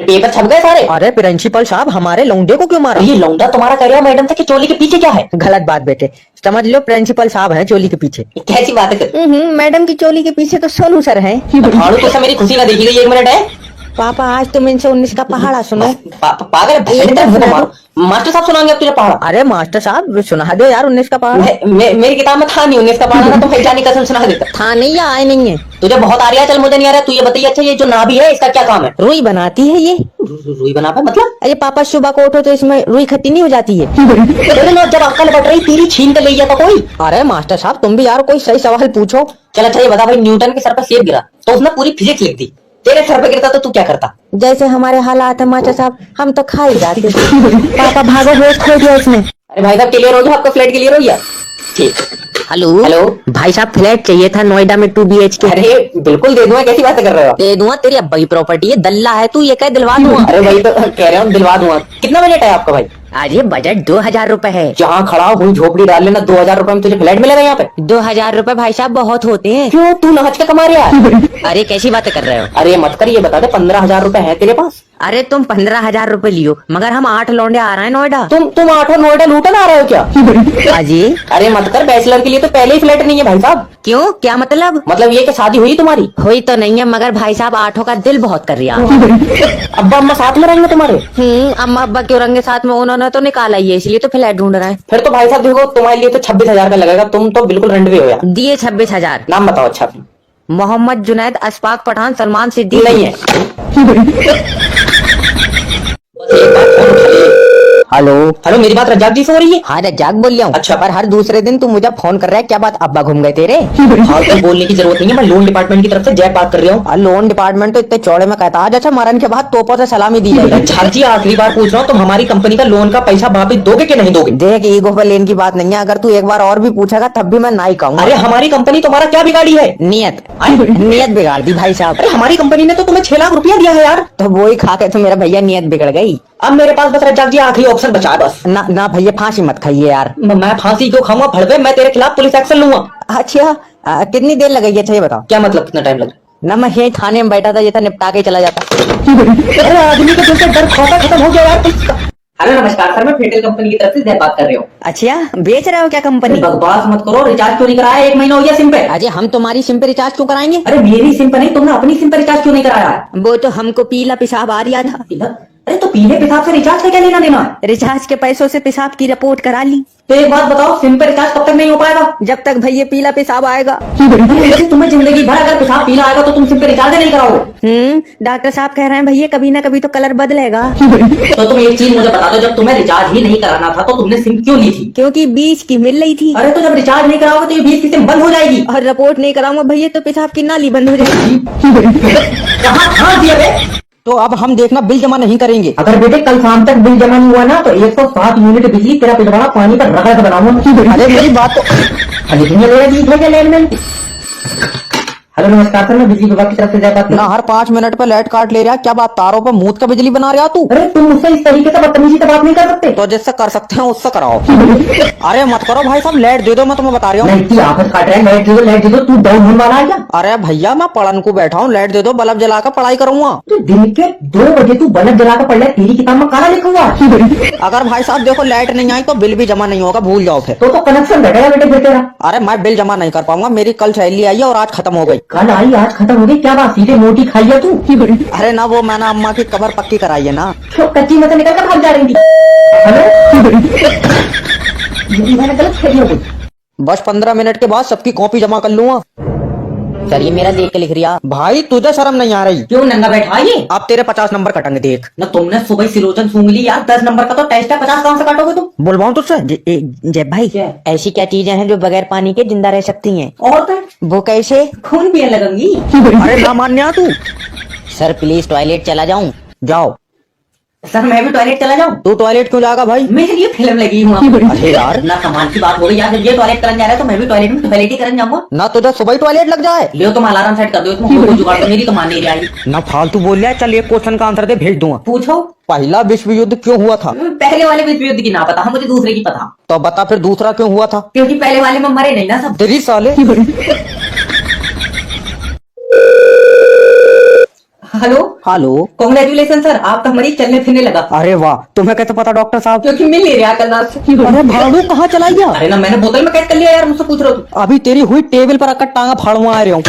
Paper छप गए सारे। अरे प्रिंसिपल साहब हमारे लौंडे को क्यों मारा? ये लौंडा तुम्हारा कह रहा मैडम था कि चोली के पीछे क्या है? गलत बात बेटे, समझ लो प्रिंसिपल साहब हैं चोली के पीछे। कैसी बात है? मैडम की चोली के पीछे तो सोनू सर हैं। फाड़ू तो सब मेरी खुशी ना देखी गई, एक मिनट है। पापा आज तुम इनसे 19 का पहाड़ा सुनो। पागल है, मास्टर साहब सुनाएंगे अब तुझे पहाड़ा? अरे मास्टर साहब सुना दो यार 19 का पहाड़ा। मेरी किताब में था नहीं 19 का पहाड़ा ना, तो भाई जानी कसम सुना देता। था नहीं या आए नहीं है? तुझे बहुत आ रहा है, चल मुझे नहीं आ रहा। तू ये बताइए, अच्छा ये जो नाभि है इसका क्या काम है? रुई बनाती है ये। रुई बनाता मतलब? अरे पापा सुबह को उठो तो इसमें रुई खट्टी नहीं हो जाती है? जब अक्ल बट रही तेरी छीन के ले जाता कोई। अरे मास्टर साहब तुम भी यार कोई सही सवाल पूछो। चल अच्छा ये बता भाई, न्यूटन के सर पर सेब गिरा तो उसने पूरी फिजिक्स लिख दी, तेरे सर पे गिरता तो तू क्या करता? जैसे हमारे हालात है मास्टर साहब, हम तो खा ही जाते। पापा भागो रोज खो दिया इसने। अरे भाई साहब क्लियर हो गया, आपका फ्लैट क्लियर हो गया? ठीक। हेलो हेलो भाई साहब, फ्लैट चाहिए था नोएडा में 2 BHK। अरे बिल्कुल दे दूंगा, कैसी बातें कर रहे हो? दे दूंगा, तेरी अब्बा की प्रॉपर्टी है, दल्ला है तू, ये कह दिलवा दूंगा। अरे भाई तो कह रहे हूँ दिलवा दूंगा। कितना बजट है आपका भाई? अरे बजट 2000 रुपए है। जहाँ खड़ा हुई झोपड़ी डाल लेना, 2000 रुपए में तुझे फ्लैट मिलेगा यहाँ पे? 2000 रुपए भाई साहब बहुत होते हैं। क्यों, तू नाच के कमा रहा है? अरे कैसी बातें कर रहे हो? अरे मत कर, ये बता दे 15,000 रुपए है तेरे पास? अरे तुम 15,000 रुपए लियो, मगर हम 8 लौंडे आ रहे हैं नोएडा। तुम 8 नोएडा लूटन आ रहे हो क्या? अजी अरे मत कर, बैचलर के लिए तो पहले ही फ्लैट नहीं है भाई साहब। क्यों, क्या मतलब? मतलब ये कि शादी हुई तुम्हारी? हुई तो नहीं है, मगर भाई साहब 8 का दिल बहुत कर रहा। अब्बा अम्मा साथ में रहेंगे तुम्हारे? अम्मा अब्बा क्यों रहेंगे साथ में, उन्होंने तो निकाला ही है, इसलिए तो फ्लैट ढूंढ रहे हैं। फिर तो भाई साहब देखो, तुम्हारे लिए तो 26,000 का लगेगा, तुम तो बिल्कुल रंडवे हो यार। दिए 26,000। नाम बताओ अच्छा। मोहम्मद जुनैद, अशफाक पठान, सलमान सिद्दीकी। नहीं है। एक बात फोन उठा ले। हेलो हेलो, मेरी बात रज्जाक जी से हो रही है? हाँ रज्जाक बोल रहा हूँ। अच्छा। पर हर दूसरे दिन तू मुझे फोन कर रहा है, क्या बात, अब्बा घूम गए तेरे? हाँ तो बोलने की जरूरत नहीं है, मैं लोन डिपार्टमेंट की तरफ से जय बात कर रहा हूँ। लोन डिपार्टमेंट तो इतने चौड़े में कहता आज, अच्छा मरण के बाद तोपों से सलामी दी जाएगी। रज्जाक जी आखिरी बार पूछ रहा हूँ, तुम हमारी कंपनी का लोन का पैसा वापिस दोगे कि नहीं दोगे? देख ईगो पर लेन की बात नहीं है, अगर तू एक बार और भी पूछेगा तब भी मैं ना ही कहूँगा। अरे हमारी कंपनी तुम्हारा क्या बिगाड़ी है? नियत नियत बिगाड़ दी भाई साहब। अरे हमारी कंपनी ने तो तुम्हें 6 लाख रुपया दिया है यार। तो वो ही खा के तो मेरा भैया नियत बिगड़ गई। अब मेरे पास बस रज्जाक जी आखिरी ऑप्शन बचा है बस। ना ना भैया फांसी मत खाइए यार। मैं फांसी क्यों खाऊंगा भड़वे, मैं तेरे खिलाफ पुलिस एक्शन लूंगा। अच्छा कितनी देर लगेगी, अच्छा ये बताओ। क्या मतलब कितना टाइम लगे? ना मैं यही थाने में बैठा था, ये था निपटा के चला जाता। अरे आदमी के दिल से डर खौफा खत्म हो गया यार पुलिस का। हेलो नमस्कार सर, मैं फेडरल कंपनी की तरफ से जय बात कर रहा हूँ। अच्छा बेच रहे हो क्या कंपनी? बकवास मत करो, रिचार्ज क्यों नहीं कराया? 1 महीना हो गया सिम पे। अजय हम तुम्हारी सिम पे रिचार्ज क्यों कराएंगे? अरे मेरी सिम पे नहीं, तुमने अपनी सिम पे रिचार्ज क्यों नहीं कराया? वो तो हमको पीला पेशाब आ रहा था। अरे तो पीले पेशाब से रिचार्ज का क्या लेना देना? रिचार्ज के पैसों से पेशाब की रिपोर्ट करा ली। तो एक बात बताओ, सिम पे रिचार्ज कब तक नहीं हो पाएगा? जब तक भैया पीला पेशाब आएगा। अरे तुम्हें जिंदगी भर अगर पेशाब पीला आएगा तो तुम सिम पे रिचार्ज नहीं कराओगे? डॉक्टर साहब कह रहे हैं भैया कभी ना कभी तो कलर बदलेगा। तो तुम एक चीज मुझे बता दो, जब तुम्हें रिचार्ज ही नहीं कराना था तो तुमने सिम क्यों ली थी? क्योंकि 20 की मिल रही थी। अरे तो जब रिचार्ज नहीं कराओगे तो ये 20 की सिम बंद हो जाएगी। और रिपोर्ट नहीं कराऊंगा भैया तो पेशाब की नाली बंद हो जाएगी। कहाँ दिया बे? तो अब हम देखना बिल जमा नहीं करेंगे। अगर बेटे कल शाम तक बिल जमा नहीं हुआ ना तो 107 यूनिट बिजली तेरा पिछवाड़ा पानी पर रगड़ के बनाऊंगा। अरे मेरी बात तो हेलो नमस्कार सर, मैं बिजली विभाग की तरफ से जय बात ना हर 5 मिनट पे लाइट काट ले रहा, क्या बात, तारों पे मूत का बिजली बना रहा तू? अरे तुम मुझसे इस तरीके से बदतमीजी से बात नहीं कर सकते। तो जिससे कर सकते हैं उससे कराओ। अरे मत करो भाई साहब, लाइट दे दो, मैं तुम्हें बता रही हूँ। नहीं आफत काट रहा है, लाइट दे दो, तू डाउन होने वाला है क्या? अरे भैया मैं पढ़न को बैठा हूँ, लाइट दे दो, बल्ब जला कर पढ़ाई करूंगा। तो दिन के 2 बजे तू बल्ब जला कर पढ़ ले, तेरी किताब में काला लिखा हुआ। अगर भाई साहब देखो लाइट नहीं आई तो बिल भी जमा नहीं होगा, भूल जाओ फिर। तो कनेक्शन बैठेगा बेटे फिर तेरा। अरे मैं बिल जमा नहीं कर पाऊंगा, मेरी कल सैलरी आई है और आज खत्म हो गई। कल आई आज खत्म हो गई, क्या बात, सीधे मोटी खाई है तू? अरे ना वो मैंने अम्मा की कबर पक्की कराई है ना। तो कच्ची में से निकल कर भाग जा रही थी। मैंने गलत कह दिया कुछ। बस 15 मिनट के बाद सबकी कॉपी जमा कर लूंगा। सर ये मेरा देख के लिख रिया। भाई तुझे शर्म नहीं आ रही? क्यों नंगा बैठा ये? अब तेरे 50 नंबर कटेंगे देख। ना तुमने सुबह सिलोचन सूंघ ली यार, 10 नंबर का तो टेस्ट है, 50 कहां से काटोगे तुम? बोलवाऊं तुझसे जय भाई, क्या? ऐसी क्या चीजें हैं जो बगैर पानी के जिंदा रह सकती हैं? और तो वो कैसे? खून पिए लगेंगी। अरे ना मान्या तू। सर प्लीज टॉयलेट चला जाऊं? जाओ। सर मैं भी टॉयलेट चला जाऊं? तू टॉयलेट क्यों जाएगा भाई? मेरे लिए फिल्म लगी हूँ। अरे यार ना कमाल की बात हो गई यार, जब ये टॉयलेट करने जा रहा है तो मैं भी टॉयलेट में टॉयलेट ही करने जाऊंगा। ना तुझे सुबह ही टॉयलेट लग जाए। लियो तुम अलार्म सेट कर दो, इसमें कोई जुगाड़ तो मेरी तो मान नहीं रही। ना फालतू बोल रहा है, चल एक क्वेश्चन का आंसर दे, भेज दूंगा। पूछो। पहला विश्व युद्ध क्यों हुआ था? पहले वाले विश्व युद्ध की ना पता, मुझे दूसरे की पता। तो बता फिर दूसरा क्यों हुआ था? क्योंकि पहले वाले में मरे नहीं ना सब। तेरी साले। Hello hello. कॉन्ग्रेचुलेसन सर, आपका मरीज चलने फिरने लगा। अरे वाह, तुम्हें कैसे पता डॉक्टर साहब? क्योंकि मिल नहीं रहा कल रात से। अरे भाड़ू कहाँ चला गया? अरे ना मैंने बोतल में कैद कर लिया यार, मुझसे पूछ रहे हो तुम। अभी तेरी हुई टेबल पर आकर टांगा फाड़वा आ रहा हूँ।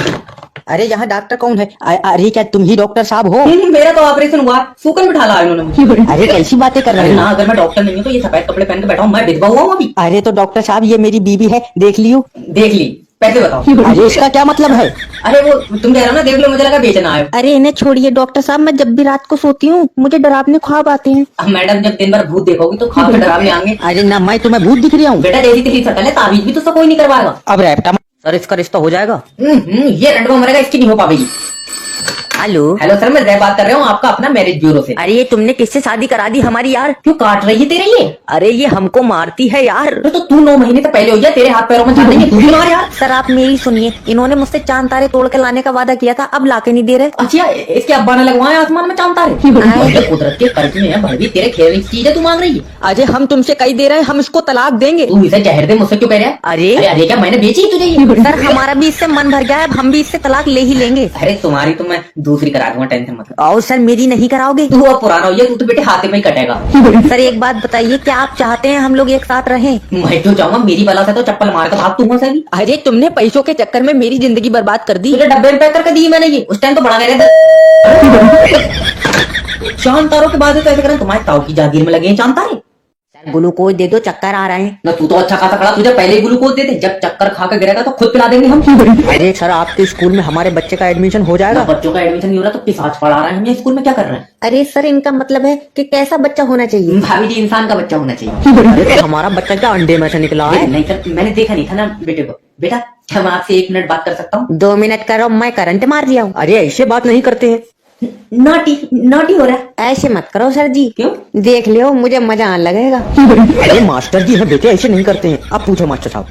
अरे यहाँ डॉक्टर कौन है? अरे क्या तुम ही डॉक्टर साहब हो? मेरा तो ऑपरेशन हुआ, सूकन बिठा लाया उन्होंने मुझे। अरे कैसी बातें कर रहे अरे हो? ना, अगर मैं डॉक्टर नहीं हूँ तो ये सफेद कपड़े पहन के बैठा हूँ, मैं विधवा हुआ हूँ अभी। अरे तो डॉक्टर साहब ये मेरी बीबी है, देख लियो। देख ली, पैसे बताओ। अरे इसका क्या मतलब है? अरे वो तुम कह रहे हो ना, देख लो, मुझे लगा बेचना आए। अरे इन्हें छोड़िए डॉक्टर साहब, मैं जब भी रात को सोती हूँ मुझे डरावने ख्वाब आते हैं। अब मैडम जब दिन भर भूत देखोगी तो खाओ डरावने आएंगे। अरे ना, मैं तुम्हें भूत दिख रहा हूँ। बेटा जैसी तेरी शक्ल है, ताबीज भी तो सब कोई नहीं करवाएगा। अब रैप्टा सर, इसका रिश्ता हो जाएगा? ये रंडवा मरेगा, इसकी नहीं हो पाएगी। हेलो। हेलो सर, मैं जय बात कर रहा हूँ आपका अपना मैरिज ब्यूरो से। अरे ये तुमने किससे शादी करा दी हमारी यार? क्यों काट रही है तेरे ये? अरे ये हमको मारती है यार। तो तू 9 महीने से पहले हो गया, तेरे हाथ पैरों में जान देंगे, तू भी मार यार। सर आप मेरी सुनिए, इन्होंने मुझसे चांद तारे तोड़ के लाने का वादा किया था, अब लाके नहीं दे रहे। अच्छा, इसके अब्बा ने लगवाए आसमान में चांद तारे। ये कुदरत के कर्ज में है, भाभी तेरे खेलने की चीज है, तू मांग रही है। अजय हम तुमसे कही दे रहे हैं, हम इसको तलाक देंगे। तू इसे जहर दे, मुझसे क्यों कह रहा है? अरे अरे क्या मैंने बेची है तुझे ये? सर हमारा भी इससे मन भर गया है, अब हम भी इससे तलाक ले ही लेंगे। अरे तुम्हारी तो मैं दूसरी करा दूंगा, टेंशन मत ले। आओ सर, मेरी नहीं कराओगे? तू अब पुराना हो गया, तू तो बेटे हाथे में ही कटेगा। सर एक बात बताइए, क्या आप चाहते हैं हम लोग एक साथ रहें? मैं क्यों चाहूंगा, मेरी बला से तो चप्पल मार कर भाग तू से भी। अरे तुमने पैसों के चक्कर में मेरी जिंदगी बर्बाद कर दी। तुझे डब्बे में पैक करके दी मैंने ये, उस टाइम तो बड़ा गया था। चांद तारों के बाद कैसे करें? तुम्हारे ताऊ की जागीर में लगे हैं चांद तारे। ग्लूकोज दे दो, चक्कर आ रहे हैं। ना तू तो अच्छा खासा खड़ा, तुझे पहले ही ग्लूकोज देते, जब चक्कर खा कर गिरेगा तो खुद पिला देंगे हम। अरे सर आपके स्कूल में हमारे बच्चे का एडमिशन हो जाएगा? बच्चों का एडमिशन नहीं हो रहा तो पिशाच पढ़ा रहे हैं हम, ये स्कूल में क्या कर रहे हैं? अरे सर इनका मतलब है कि कैसा बच्चा होना चाहिए? भाभी जी, इंसान का बच्चा होना चाहिए। अरे तो हमारा बच्चा क्या अंडे में से निकला है? नहीं सर, मैंने देखा नहीं था ना बेटे को। बेटा क्या मैं आपसे 1 मिनट बात कर सकता हूँ? 2 मिनट करो, मैं करंट मार दिया हूँ। अरे ऐसे बात नहीं करते हैं। नॉटी नॉटी हो रहा है। ऐसे मत करो सर जी, क्यों? देख लियो मुझे मजा आने लगेगा। अरे मास्टर जी हैं बेटे, ऐसे नहीं करते हैं। आप पूछो मास्टर साहब।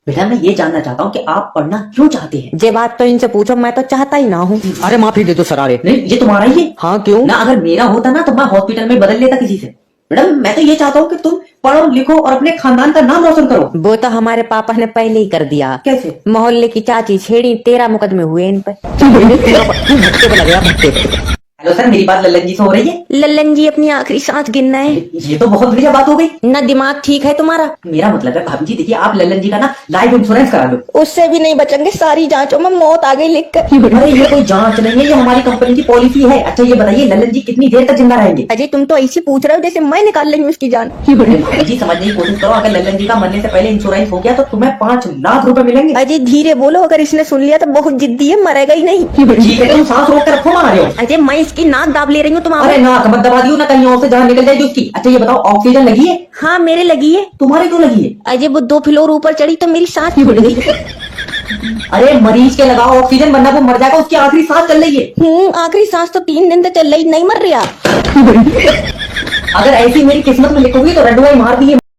बेटा मैं ये जानना चाहता हूँ कि आप पढ़ना क्यों चाहते हैं? ये बात तो इनसे पूछो, मैं तो चाहता ही ना हूँ। अरे माफी दे दो सर। अरे नहीं, ये तुम्हारा ही है। हाँ क्यों? ना अगर मेरा होता ना तो मैं हॉस्पिटल में बदल लेता किसी से। मैडम मैं तो ये चाहता हूँ कि तुम पढ़ो लिखो और अपने खानदान का नाम रोशन करो। वो तो हमारे पापा ने पहले ही कर दिया। कैसे? मोहल्ले की चाची छेड़ी, 13 मुकदमे हुए इन पर। भट्टे पे लगे भट्टे पे। हेलो सर, मेरी बात लल्लन जी से हो रही है? लल्लन जी अपनी आखिरी सांस गिनना है। ये तो बहुत बढ़िया बात हो गई। ना दिमाग ठीक है तुम्हारा? मेरा मतलब है भाभी जी, देखिए आप लल्लन जी का ना लाइफ इंश्योरेंस करा लो। उससे भी नहीं बचेंगे, सारी जांचों में मौत आ गई लिख कर। अरे ये कोई जांच नहीं है, ये हमारी कंपनी की पॉलिसी है। अच्छा ये बताइए लल्लन जी कितनी देर तक जिंदा रहेंगे? अजय तुम तो ऐसी पूछ रहे हो जैसे मैं निकाल रही हूँ उसकी जान। भाभी जी समझने की कोशिश करो, अगर लल्लन जी का मरने से पहले इंश्योरेंस हो गया तो तुम्हें 5 लाख रुपए मिलेंगे। अजय धीरे बोलो, अगर इसने सुन लिया तो बहुत जिद्दी है, मरेगा ही नहीं। ठीक है, तुम सांस रोक कर रखो, मार रहे हो। अजय मैं इसकी नाक दाब ले रही हूँ तुम्हारे। अरे नाक मत दबा दियो ना, कहीं और से जान निकल जाएगी उसकी। अच्छा ये बताओ ऑक्सीजन लगी है? हाँ मेरे लगी है। तुम्हारे क्यों लगी है? अजय वो 2 फ्लोर ऊपर चढ़ी तो मेरी सांस फूट गई। अरे मरीज के लगाओ ऑक्सीजन, वरना वो मर जाएगा, उसकी आखिरी सांस चल रही है। आखिरी सांस तो 3 दिन से चल रही, नहीं मर रहा। अगर ऐसी मेरी किस्मत में लिखोगी तो रंडुआ ही मार दिए